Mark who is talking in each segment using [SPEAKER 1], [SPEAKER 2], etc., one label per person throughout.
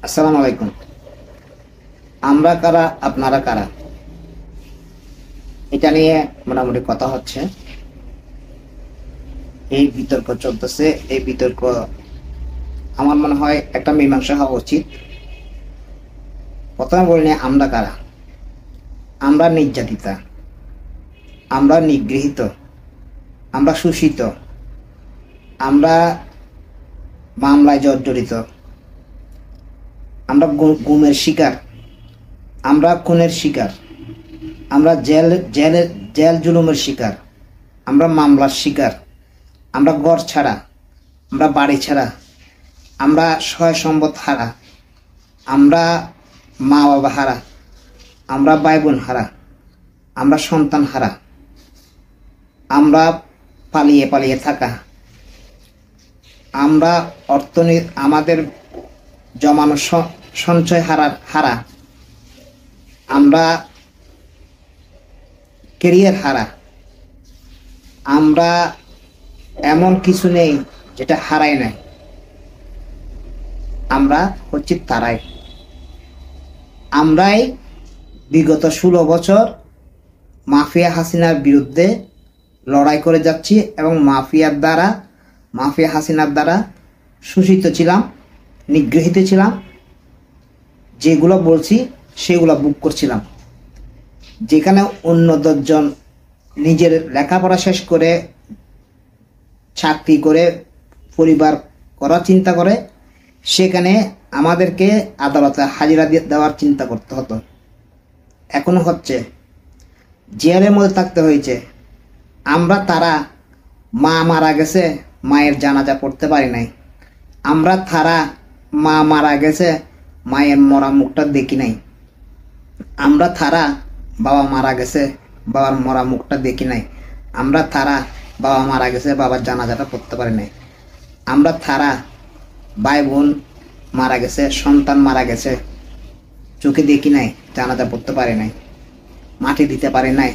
[SPEAKER 1] আসসালামু আলাইকুম। আমরা কারা, আপনারা কারা, এটা নিয়ে মোটামুটি কথা হচ্ছে। এই বিতর্ক চলতেছে। এই বিতর্ক আমার মনে হয় একটা মীমাংসা হওয়া উচিত। প্রথমে বলিনি আমরা কারা। আমরা নির্যাতিতা, আমরা নিগৃহীত, আমরা শোষিত, আমরা মামলায় জর্জরিত, আমরা গুমের শিকার, আমরা খুনের শিকার, আমরা জেল জুলুমের শিকার, আমরা মামলার শিকার, আমরা ঘর ছাড়া, আমরা বাড়ি ছাড়া, আমরা সহায় সম্পদ হারা, আমরা মা বাবা হারা, আমরা ভাই বোন হারা, আমরা সন্তান হারা, আমরা পালিয়ে পালিয়ে থাকা, আমরা আমাদের জমানো সঞ্চয় হারা, আমরা কেরিয়ার হারা, আমরা এমন কিছু নেই যেটা হারাই নাই। আমরা হচ্ছি তারাই। আমরাই বিগত 16 বছর মাফিয়া হাসিনার বিরুদ্ধে লড়াই করে যাচ্ছি এবং মাফিয়া হাসিনার দ্বারা শোষিত ছিলাম, নিগৃহীত ছিলাম। যেগুলো বলছি সেগুলো বুক করছিলাম। যেখানে অন্য 10 জন নিজের লেখাপড়া শেষ করে চাকরি করে পরিবার করার চিন্তা করে, সেখানে আমাদেরকে আদালতে হাজিরা দেওয়ার চিন্তা করতে হতো। এখনো হচ্ছে। জেলের মধ্যে থাকতে হয়েছে। আমরা তারা মা মারা গেছে, মায়ের জানাজা পড়তে পারি নাই। আমরা তারা মা মারা গেছে, মায়ের মরা মুখটা দেখি নাই। আমরা তারা বাবা মারা গেছে, বাবার মরা মুখটা দেখি নাই। আমরা তারা বাবা মারা গেছে, বাবার জানাজাটা পড়তে পারি নাই। আমরা তারা ভাই বোন মারা গেছে, সন্তান মারা গেছে, চোখে দেখি নাই, জানাজা পড়তে পারি নাই, মাটি দিতে পারি নাই।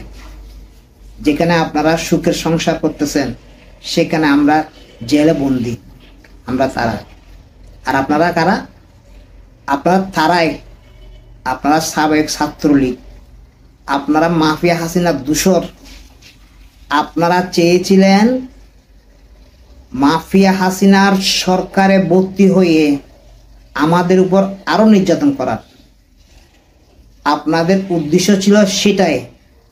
[SPEAKER 1] যেখানে আপনারা সুখের সংসার করতেছেন, সেখানে আমরা জেলে বন্দি। আমরা তারা। আর আপনারা কারা? আপনারা তারাই। আপনারা সাবেক ছাত্রলীগ, আপনারা মাফিয়া হাসিনার দূষর। আপনারা চেয়েছিলেন মাফিয়া হাসিনার সরকারে ভর্তি হয়ে আমাদের উপর আরো নির্যাতন করার। আপনাদের উদ্দেশ্য ছিল সেটাই,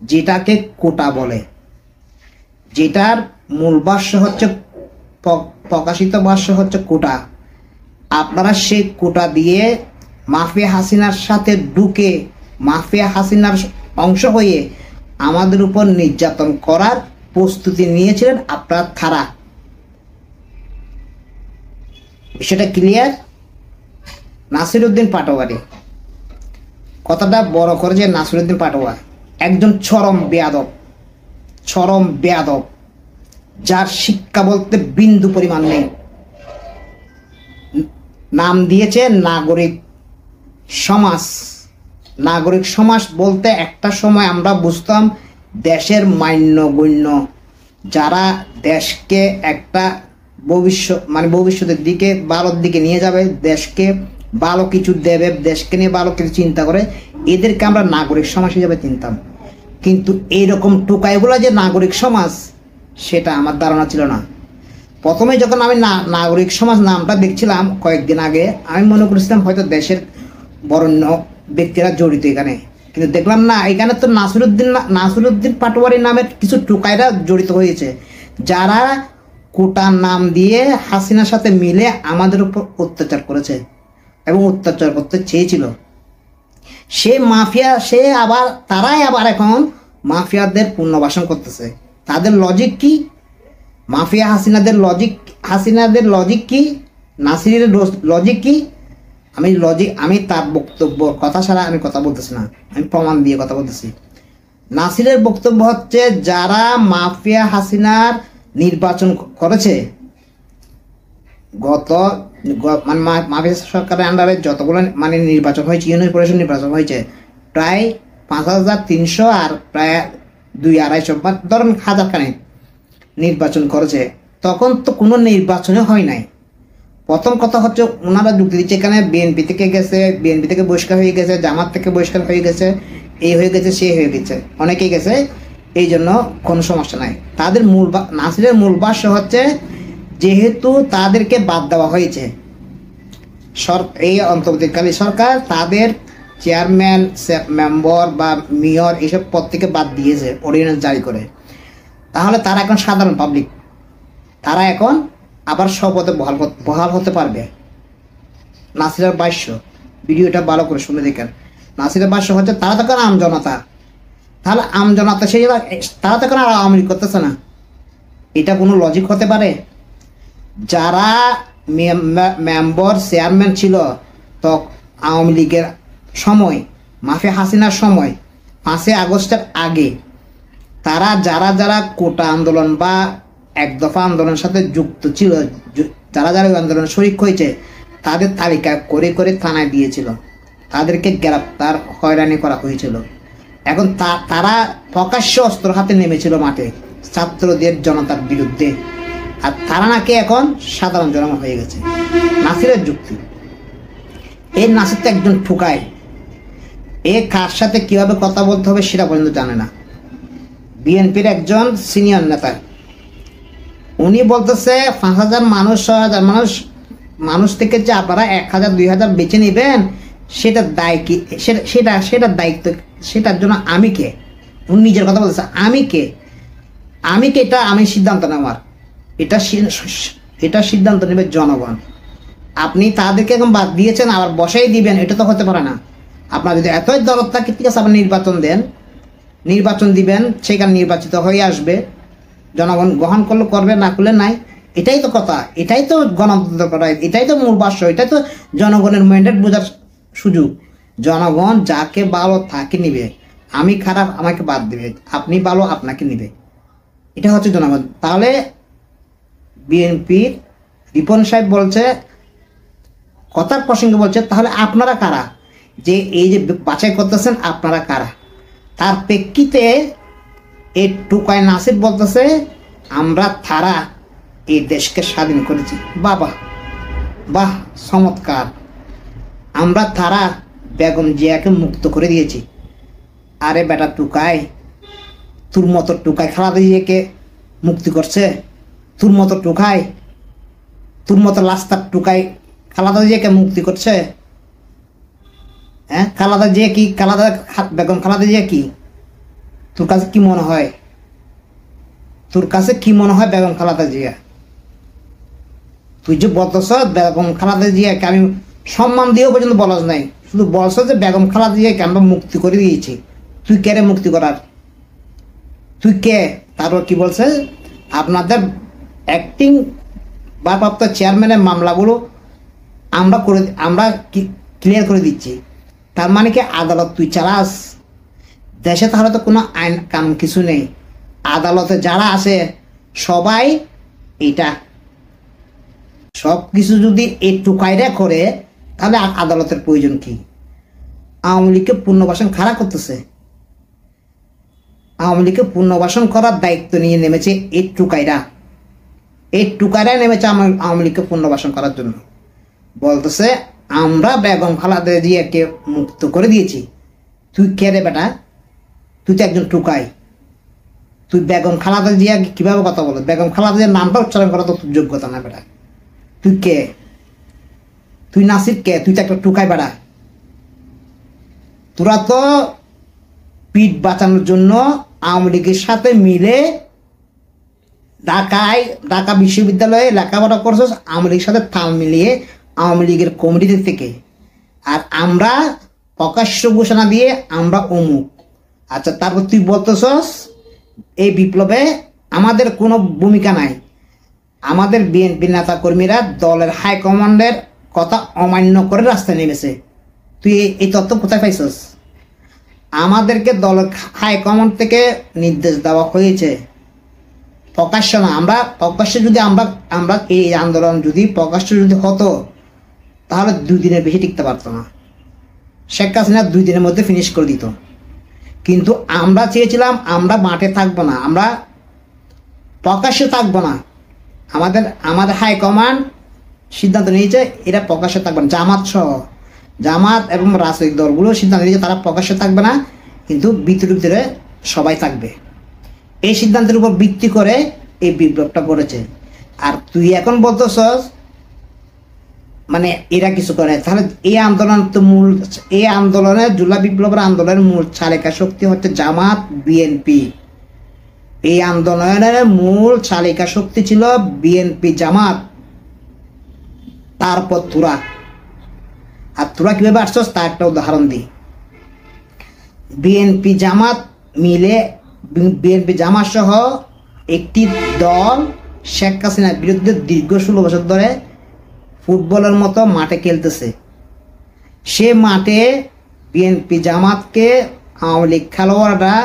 [SPEAKER 1] যেটাকে কোটা বলে, যেটার মূল ভাষ্য হচ্ছে, প্রকাশিত ভাষ্য হচ্ছে কোটা। আপনারা সেই কোটা দিয়ে মাফিয়া হাসিনার সাথে ঢুকে মাফিয়া হাসিনার অংশ হয়ে আমাদের উপর নির্যাতন করার প্রস্তুতি নিয়েছিলেন আপনার থারা। বিষয়টা ক্লিয়ার? নাসিরউদ্দিন পাটোয়ারি, কথাটা বড় করে যে নাসিরউদ্দিন পাটোয়া একজন চরম বেয়াদব, যার শিক্ষা বলতে বিন্দু পরিমাণ নেই। নাম দিয়েছে নাগরিক সমাজ বলতে একটা সময় আমরা বুঝতাম দেশের মান্যগণ্য, যারা দেশকে একটা ভবিষ্যতের দিকে ভালোর দিকে নিয়ে যাবে, দেশকে ভালো কিছু দেবে, দেশকে নিয়ে ভালো কিছু চিন্তা করে, এদেরকে আমরা নাগরিক সমাজ হিসেবে চিনতাম। কিন্তু এইরকম টোকাইগুলো যে নাগরিক সমাজ, সেটা আমার ধারণা ছিল না। প্রথমে যখন আমি নাগরিক সমাজ নামটা দেখছিলাম কয়েকদিন আগে, আমি মনে করেছিলাম হয়তো দেশের বরেণ্য ব্যক্তিরা জড়িত এখানে, কিন্তু দেখলাম না, এখানে তো নাসিরউদ্দিন পাটোয়ারি নামের কিছু টোকাইরা জড়িত হয়েছে, যারা কোটার নাম দিয়ে হাসিনার সাথে মিলে আমাদের উপর অত্যাচার করেছে এবং অত্যাচার করতে চেয়েছিল। তারাই আবার এখন মাফিয়াদের পুনর্বাসন করতেছে। তাদের লজিক কি? মাফিয়া হাসিনাদের লজিক কি? নাসিরের লজিক কি? আমি তার বক্তব্য কথা ছাড়া আমি কথা বলতেছি না, আমি প্রমাণ দিয়ে কথা বলতেছি। নাসিরের বক্তব্য হচ্ছে, যারা মাফিয়া হাসিনার নির্বাচন করেছে, মাফিয়া সরকারের আন্ডারে যতগুলো নির্বাচন হয়েছে, ইউনিয়ন পরিষদ নির্বাচন হয়েছে, প্রায় 5300 আর প্রায় 200-250 ধরেন হাজার খানিক নির্বাচন করেছে। তখন তো কোনো নির্বাচনে হয় নাই। প্রথম কথা হচ্ছে ওনারা যুক্তি দিচ্ছে এখানে বিএনপি থেকে গেছে, বিএনপি থেকে বহিষ্কার হয়ে গেছে, জামাত থেকে বহিষ্কার হয়ে গেছে, এই হয়ে গেছে, সে হয়ে গেছে, অনেকেই গেছে, এই জন্য কোনো সমস্যা নাই। তাদের নাসিরের মূল ভাষ্য হচ্ছে যেহেতু তাদেরকে বাদ দেওয়া হয়েছে, এই অন্তর্বর্তীকালীন সরকার তাদের চেয়ারম্যান, মেম্বার বা মেয়র এইসব পদ থেকে বাদ দিয়েছে অর্ডিন্যান্স জারি করে, তাহলে তারা এখন সাধারণ পাবলিক, তারা এখন আবার শপথে বহাল হতে পারবে। নাসিরের ভাষ্য, ভিডিওটা ভালো করে শুনে দেখেন। নাসিরের ভাষ্য হচ্ছে তারা তখন আমজনতা, তাহলে আমজনতা সেই তারা তখন আর আওয়ামী লীগ করতেছে না, এটা কোনো লজিক হতে পারে? যারা মেম্বার চেয়ারম্যান ছিল তো আওয়ামী লীগের সময়, মাফিয়া হাসিনার সময়, 5 আগস্টের আগে, তারা যারা যারা কোটা আন্দোলন বা এক দফা আন্দোলনের সাথে যুক্ত ছিল, যারা যারা ওই আন্দোলনে শরিক হয়েছে, তাদের তালিকা করে করে থানায় দিয়েছিল, তাদেরকে গ্রেপ্তার হয়রানি করা হয়েছিল। এখন তারা প্রকাশ্য অস্ত্র হাতে নেমেছিল মাঠে ছাত্রদের জনতার বিরুদ্ধে, আর তারা নাকি এখন সাধারণ জনগণ হয়ে গেছে। নাসিরের যুক্তি, এই নাসির তো একজন ঠুকায়, এ কার সাথে কিভাবে কথা বলতে হবে সেটা পর্যন্ত জানে না। বিএনপির একজন সিনিয়র নেতা, উনি বলতেছে 5,000 মানুষ, 6,000 মানুষ থেকে যে আপনারা 1,000 2,000 বেছে নেবেন, সেটা দায় কি? সেটার দায়িত্ব, সেটার জন্য আমি কে? উনি নিজের কথা বলতেছে, আমি কে? এটা আমি সিদ্ধান্ত নেওয়ার, এটা সিদ্ধান্ত নেবে জনগণ। আপনি তাদেরকে এখন বাদ দিয়েছেন, আবার বসাই দিবেন, এটা তো হতে পারে না। আপনার যদি এতই দরদ থাকে, ঠিক আছে, আবার নির্বাচন দেন, নির্বাচন দিবেন, সেখানে নির্বাচিত হয়ে আসবে, জনগণ গ্রহণ করলে করবে, না করলে নাই। এটাই তো কথা, এটাই তো গণতন্ত্র করা, এটাই তো মূল ভাষ্য, এটাই তো জনগণের ম্যান্ডেট বোঝার সুযোগ। জনগণ যাকে ভালো তাকে নিবে, আমি খারাপ আমাকে বাদ দিবে, আপনি ভালো আপনাকে নিবে, এটা হচ্ছে জনগণ। তাহলে বিএনপির রিপন সাহেব বলছে, কথার প্রসঙ্গে বলছে, তাহলে আপনারা কারা যে এই যে বাছাই করতেছেন, আপনারা কারা? তার প্রেক্ষিতে এই টুকাই নাসির বলতেছে আমরা তারা এই দেশকে স্বাধীন করেছি। বাবা বাহ, চমৎকার। আমরা তারা বেগম জিয়াকে মুক্ত করে দিয়েছি। আরে বেটা টুকাই, তোর মতো টুকাই খালেদা জিয়াকে মুক্তি করছে? তোর মতো টুকাই, তোর মতো লাস্তার টুকাই খালেদা জিয়াকে মুক্তি করছে? হ্যাঁ, খালেদা জিয়া কি, বেগম খালেদা জিয়া কি? তোর কাছে কি মনে হয়? তোর কাছে কি মনে হয় বেগম খালেদা জিয়া? তুই যে বলতেছ বেগম খালেদা জিয়াকে আমি সম্মান দিয়েও পর্যন্ত বলস নাই, শুধু বলছ যে বেগম খালেদা জিয়াকে আমরা মুক্তি করে দিয়েছি। তুই কে রে মুক্তি করার? তুই কে? তারপর কি বলছে, আপনাদের অ্যাক্টিং ভারপ্রাপ্ত চেয়ারম্যানের মামলাগুলো আমরা ক্লিয়ার করে দিচ্ছি। তার মানে কি আদালত তুই চালাস দেশে? তাহলে তো কোনো আইন কানুন কিছু নেই। আদালতে যারা আছে সবাই এটা সব কিছু যদি একটু কায়দা করে, তাহলে আদালতের প্রয়োজন কি? আওয়ামী লীগকে পুনর্বাসন খাড়া করতেছে, আওয়ামী লীগকে পুনর্বাসন করার দায়িত্ব নিয়ে নেমেছে একটু কায়দায় নেমেছে আওয়ামী লীগকে পুনর্বাসন করার জন্য। বলতেছে আমরা বেগম খালেদা জিয়াকে মুক্ত করে দিয়েছি। তুই কে রে বেটা? তুই তো একজন টুকাই। তুই বেগম খালেদা জিয়া কিভাবে কথা বলো? বেগম খালেদা জিয়ার নামটা উচ্চারণ করা তো তোর যোগ্যতা না বেটা। তুই কে? তুই নাসির কে? তুই তো একটা টুকাই বেটা। তোরা তো পিঠ বাঁচানোর জন্য আওয়ামী লীগের সাথে মিলে ঢাকা বিশ্ববিদ্যালয়ে লেখাপড়া করছিস, আওয়ামী লীগের সাথে তাল মিলিয়ে আওয়ামী লীগের কমিটিতে থেকে। আর আমরা প্রকাশ্য ঘোষণা দিয়ে আমরা অমুক। আচ্ছা, তারপর তুই বলতেছস এই বিপ্লবে আমাদের কোনো ভূমিকা নাই। আমাদের বিএনপি নেতা কর্মীরা দলের হাইকমান্ডের কথা অমান্য করে রাস্তায় নেমেছে। তুই এই তথ্য কোথায় পাইছস? আমাদেরকে দলের হাইকমান্ড থেকে নির্দেশ দেওয়া হয়েছে, প্রকাশ্য না। আমরা প্রকাশ্যে যদি আমরা এই আন্দোলন যদি প্রকাশ্য যদি হতো, তাহলে 2 দিনের বেশি টিকতে পারতো না। শেখ হাসিনা 2 দিনের মধ্যে ফিনিশ করে দিত। কিন্তু আমরা চেয়েছিলাম আমরা মাঠে থাকবো না, আমরা প্রকাশ্যে থাকবো না। আমাদের হাইকমান্ড সিদ্ধান্ত নিয়েছে এরা প্রকাশ্যে থাকবে না, জামাত সহ, জামাত এবং রাজনৈতিক দলগুলো সিদ্ধান্ত নিয়েছে তারা প্রকাশ্যে থাকবে না, কিন্তু ভিতরে ভিতরে সবাই থাকবে। এই সিদ্ধান্তের উপর ভিত্তি করে এই বিপ্লবটা করেছে। আর তুই এখন বলতেছস মানে এরা কিছু করে, তাহলে এই আন্দোলন তো মূল, এই আন্দোলনের জুলাই বিপ্লবের আন্দোলনের মূল চালিকা শক্তি হচ্ছে জামাত বিএনপি। এই আন্দোলনের মূল চালিকা শক্তি ছিল বিএনপি জামাত, তারপর তোরা। আর তোরা কিভাবে আসছস তা একটা উদাহরণ দিই। বিএনপি জামাত মিলে, বিএনপি জামাত সহ একটি দল শেখ হাসিনার বিরুদ্ধে দীর্ঘ 16 বছর ধরে ফুটবলের মতো মাঠে খেলতেছে। সে মাঠে বিএনপি জামাতকে আওয়ামী লীগ খেলোয়াড়রা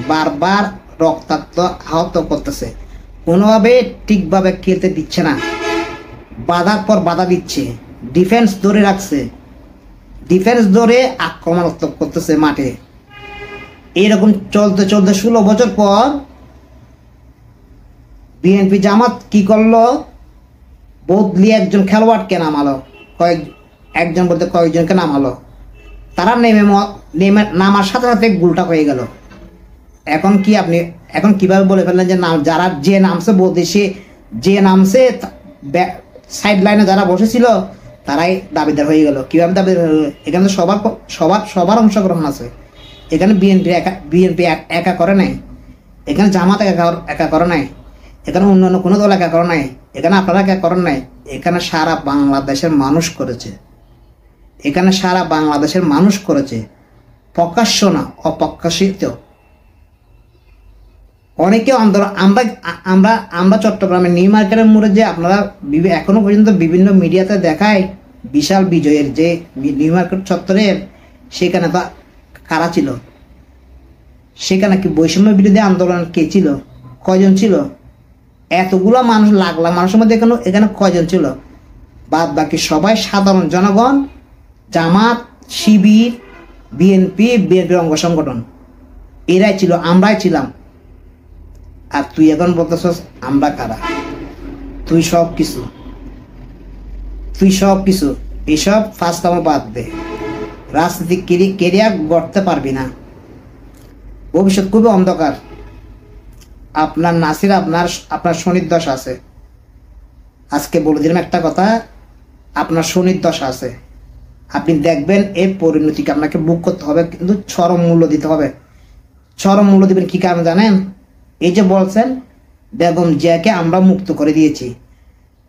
[SPEAKER 1] বারবার রক্তাক্ত আহত করতেছে, কোনোভাবে ঠিকভাবে খেলতে দিচ্ছে না, বাধার পর বাধা দিচ্ছে, ডিফেন্স ধরে রাখছে, ডিফেন্স ধরে আক্রমণাত্মক করতেছে মাঠে। এরকম চলতে চলতে 16 বছর পর বিএনপি জামাত কি করলো, বদলি একজন খেলোয়াড়কে নামালো, একজন বলতে কয়েকজনকে নামালো। তারা নেমে নামার সাথে সাথে গোলটা হয়ে গেল। এখন কি আপনি এখন কিভাবে বলে ফেললেন যে যারা যে নামছে বলতে, সে যে নামছে সাইড লাইনে যারা বসেছিল তারাই দাবিদার হয়ে গেল? কিভাবে দাবিদার হয়ে গেল? এখানে তো সবার অংশগ্রহণ আছে। এখানে বিএনপি একা করে নাই, এখানে জামাত একা করে নাই, এখানে অন্যান্য কোনো দল একা করে নাই, এখানে আপনারা একা করেন নাই, এখানে সারা বাংলাদেশের মানুষ করেছে। এখানে সারা বাংলাদেশের মানুষ করেছে, প্রকাশ্য না, অপ্রকাশিত। অনেকে আন্দোলন, আমরা চট্টগ্রামের নিউ মার্কেটের মোড়ে যে আপনারা এখনো পর্যন্ত বিভিন্ন মিডিয়াতে দেখায় বিশাল বিজয়ের যে নিউ মার্কেট চত্বরের, সেখানে তো কারা ছিল? সেখানে কি বৈষম্য বিরোধী আন্দোলন কে ছিল? কয়জন ছিল? এতগুলো মানুষ, লাখ লাখ মানুষের মধ্যে এখানে কয়জন ছিল? বাদ বাকি সবাই সাধারণ জনগণ, জামাত, শিবির, বিএনপির অঙ্গ সংগঠন, এরাই ছিল, আমরাই ছিলাম। আর তুই এখন বলতেছস আমরা কারা? তুই সব কিছু এসব ফাঁসতামো বাদ দে। রাজনীতিক কেরিয়ার গড়তে পারবি না, ভবিষ্যৎ খুবই অন্ধকার। আপনার নাসির, আপনার শনির দশা আছে। আজকে বলে দিলাম একটা কথা, আপনার শনির দশা আছে। আপনি দেখবেন এই পরিণতিকে আপনাকে বুক করতে হবে, কিন্তু চরম মূল্য দিতে হবে। চরম মূল্য দিবেন কি কারণ জানেন? এই যে বলছেন বেগম জিয়াকে আমরা মুক্ত করে দিয়েছি,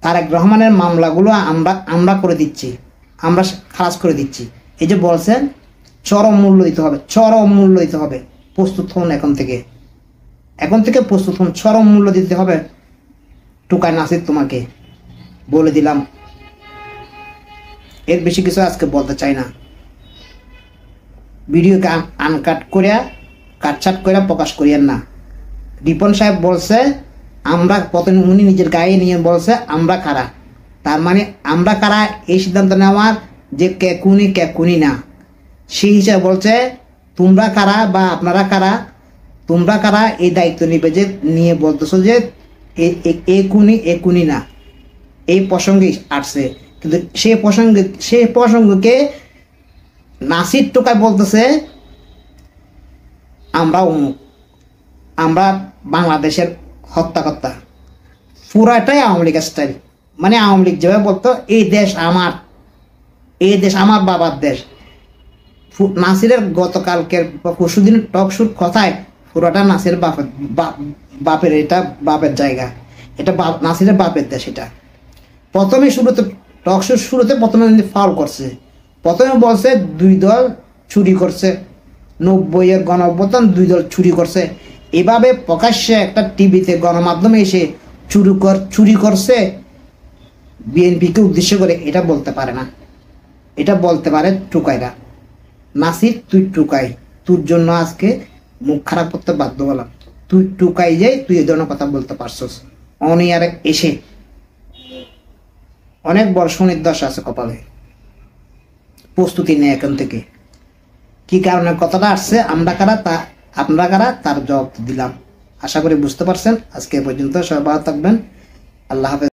[SPEAKER 1] তারেক রহমানের মামলাগুলো আমরা করে দিচ্ছি, আমরা খালাস করে দিচ্ছি, এই যে বলছেন, চরম মূল্য দিতে হবে, চরম মূল্য দিতে হবে। প্রস্তুত হন এখন থেকে প্রস্তুত হন, চরম মূল্য দিতে হবে। টুকায় নাসির তোমাকে বলে দিলাম, এর বেশি কিছু আজকে বলতে চাই না। ভিডিওকে আনকাট করিয়া কাটছাট করিয়া প্রকাশ করিয়েন না। রিপন সাহেব বলছে আমরা, প্রথমে উনি নিজের গায়ে নিয়ে বলছে আমরা কারা, তার মানে আমরা কারা এই সিদ্ধান্ত নেওয়ার যে কে কুনি না, সেই হিসাবে বলছে তোমরা কারা বা আপনারা কারা, তোমরা কারা এই দায়িত্ব নিবে, যে নিয়ে বলতেছো যে এ কুনি না। এই প্রসঙ্গে আসছে, কিন্তু সেই প্রসঙ্গকে নাসির টোকায় বলতেছে আমরা অমুক, আমরা বাংলাদেশের হত্যাকর্তা। পুরাটাই আওয়ামী লীগ স্টাইল। মানে আওয়ামী লীগ যেভাবে বলতো এই দেশ আমার বাবার দেশ। নাসিরের গতকালকের পরশুদিন টক শুর কথায় পুরোটা নাসির বাপের, এটা বাপের জায়গা, এটা নাসিরের বাপের দেশ। এটা প্রথমে টক শুরুতে প্রথমে ফাউল করছে, প্রথমে বলছে দুই দল চুরি করছে, 90-এর গণঅভ্যুত্থান 2 দল চুরি করছে। এভাবে প্রকাশ্যে একটা টিভিতে গণমাধ্যমে এসে চুরি করছে বিএনপিকে উদ্দেশ্য করে, এটা বলতে পারে না। এটা বলতে পারে টুকাইরা। নাসির তুই টুকাই, তোর জন্য আজকে মুখ খারাপ করতে বাধ্য হলাম। তুই টুকাই যাই, তুই এই ধরনের কথা বলতে পারছস। অনিয়ারে এসে অনেক বড় সুনির্দশা আছে কপালে, প্রস্তুতি নেই এখন থেকে। কি কারণে কথাটা আসছে, আমরা কারা তা আপনারা কারা তার জবাব দিলাম। আশা করি বুঝতে পারছেন। আজকে পর্যন্ত সবাই ভালো থাকবেন। আল্লাহ হাফেজ।